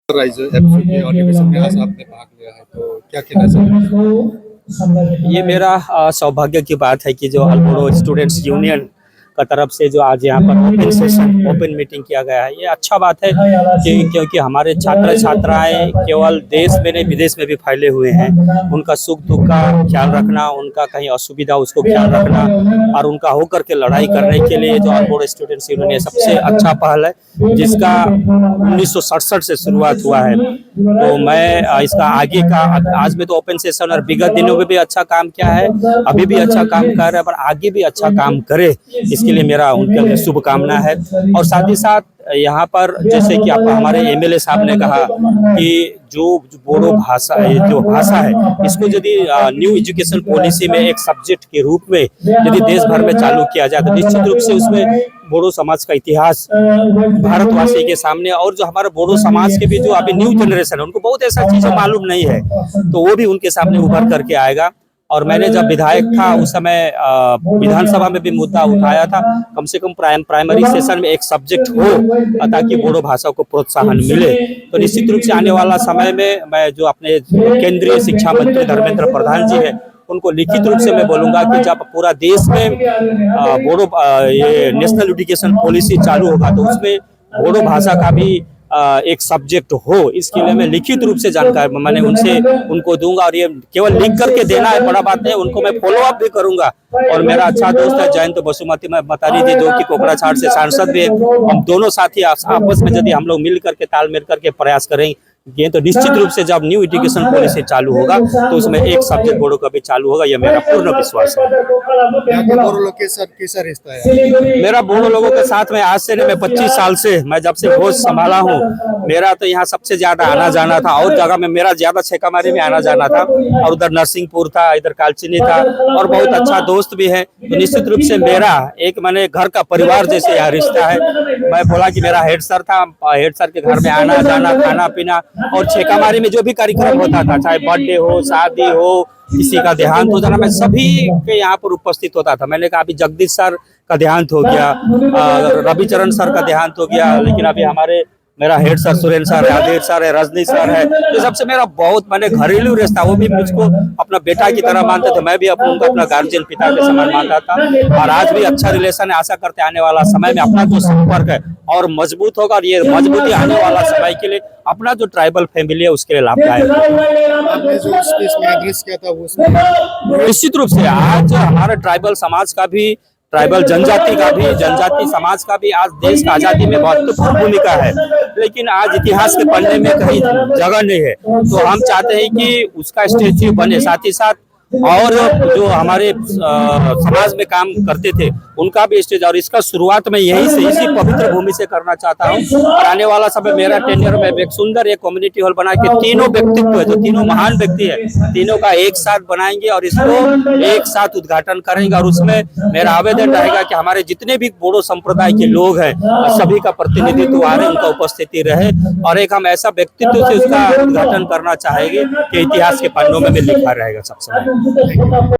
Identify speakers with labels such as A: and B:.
A: Rise FC के audition में आज आपने भाग लिया है, तो क्या कहना चाहेंगे?
B: ये मेरा सौभाग्य की बात है कि जो अल्मोड़ा स्टूडेंट्स यूनियन का तरफ से जो आज यहाँ पर ओपन सेशन ओपन मीटिंग किया गया है, ये अच्छा बात है क्योंकि हमारे छात्र छात्राएं केवल देश में नहीं विदेश में भी फैले हुए हैं। उनका सुख दुख का ख्याल रखना, उनका कहीं असुविधा उसको ख्याल रखना और उनका होकर के लड़ाई करने के लिए जो अल्मोड़ा स्टूडेंट्स यूनियन ये सबसे अच्छा पहल है, जिसका 1967 से शुरुआत हुआ है। तो मैं इसका आगे का आज में तो ओपन सेशन और विगत दिनों में भी अच्छा काम किया है, अभी भी अच्छा काम कर रहा है, पर आगे भी अच्छा काम करे इसके लिए मेरा उनके लिए शुभकामना है। और साथ ही साथ यहाँ पर जैसे कि आप हमारे एमएलए साहब ने कहा कि जो बोडो भाषा जो भाषा है इसको यदि न्यू एजुकेशन पॉलिसी में एक सब्जेक्ट के रूप में यदि देश भर में चालू किया जाए तो निश्चित रूप से उसमें बोडो समाज का इतिहास भारतवासी के सामने और जो हमारे बोडो समाज के भी जो अभी न्यू जनरेशन है उनको बहुत ऐसा चीजें मालूम नहीं है, तो वो भी उनके सामने उभर करके आएगा। और मैंने जब विधायक था उस समय विधानसभा में भी मुद्दा उठाया था, कम से कम प्राइमरी सेशन में एक सब्जेक्ट हो ताकि बोडो भाषा को प्रोत्साहन मिले। तो निश्चित रूप से आने वाला समय में मैं जो अपने केंद्रीय शिक्षा मंत्री धर्मेंद्र प्रधान जी है उनको लिखित रूप से मैं बोलूंगा कि जब पूरा देश में बोडो ये नेशनल एजुकेशन पॉलिसी चालू होगा तो उसमें बोडो भाषा का भी एक सब्जेक्ट हो, इसके लिए मैं लिखित रूप से जानकारी मैंने उनको दूंगा। और ये केवल लिख करके देना है बड़ा बात नहीं, उनको मैं फॉलो अप भी करूंगा। और मेरा अच्छा दोस्त है जयंत बसुमती मतारी जी जो कि कोकराझाड़ से सांसद भी है, हम दोनों साथी आपस में यदि हम लोग मिल करके तालमेल करके प्रयास करेंगे ये तो निश्चित रूप से जब न्यू एजुकेशन पॉलिसी चालू होगा तो उसमें एक सब्जेक्ट बोडो का भी चालू होगा, यह मेरा पूर्ण विश्वास है।
A: बोडो लोग के साथ कैसा रिश्ता है?
B: मेरा बोडो लोगों के साथ में आज से नहीं, मैं 25 साल से मैं जब से होश संभाला हूँ मेरा तो यहाँ सबसे ज्यादा आना जाना था। और जगह में मेरा ज्यादा छेकामारी में आना जाना था और उधर नरसिंहपुर था, इधर कालचिनी था और बहुत अच्छा दोस्त भी है। तो निश्चित रूप से मेरा एक मैंने घर का परिवार जैसे यहाँ रिश्ता है। मैं बोला कि मेरा हेड सर था, हेड सर के घर में आना जाना खाना पीना और छेकामारी में जो भी कार्यक्रम होता था, चाहे बर्थडे हो शादी हो किसी का देहांत हो जाना, मैं सभी के यहाँ पर उपस्थित होता था। मैंने कहा अभी जगदीश सर का देहांत हो गया, रविचरण सर का देहांत हो गया, लेकिन अभी हमारे मेरा हेड सर सुरेंद्र सर है, आदिर सर है, रजनी सर है, तो सबसे मेरा बहुत मैंने घरेलू रिश्ता, वो भी मुझको अपना बेटा की तरह मानते थे, मैं भी उनको अपना गार्जियन पिता के समान मानता था। और आज भी अच्छा रिलेशन है, आशा करते आने वाला समय में अपना जो संपर्क है और मजबूत होगा और ये मजबूती आने वाला समय के लिए अपना जो ट्राइबल फैमिली है उसके लिए लाभदायक है। निश्चित रूप से आज हमारे ट्राइबल समाज का भी, ट्राइबल जनजाति का भी, जनजाति समाज का भी आज देश की आजादी में महत्वपूर्ण भूमिका है, लेकिन आज इतिहास के पन्ने में कहीं जगह नहीं है। तो हम चाहते हैं कि उसका स्टैच्यू बने, साथ ही साथ और जो हमारे समाज में काम करते थे उनका भी स्टेज, और इसका शुरुआत में यही से इसी पवित्र भूमि से करना चाहता हूं। और आने वाला समय मेरा टेन्योर में एक सुंदर एक कम्युनिटी हॉल बना के तीनों व्यक्तित्व है जो तीनों महान व्यक्ति है तीनों का एक साथ बनाएंगे और इसको एक साथ उद्घाटन करेंगे। और उसमें मेरा आवेदन रहेगा कि हमारे जितने भी बोडो संप्रदाय के लोग हैं सभी का प्रतिनिधित्व आ रहे, उनका उपस्थिति रहे और एक हम ऐसा व्यक्तित्व से उसका उद्घाटन करना चाहेंगे कि इतिहास के पन्नों में भी लिखा रहेगा सबसे।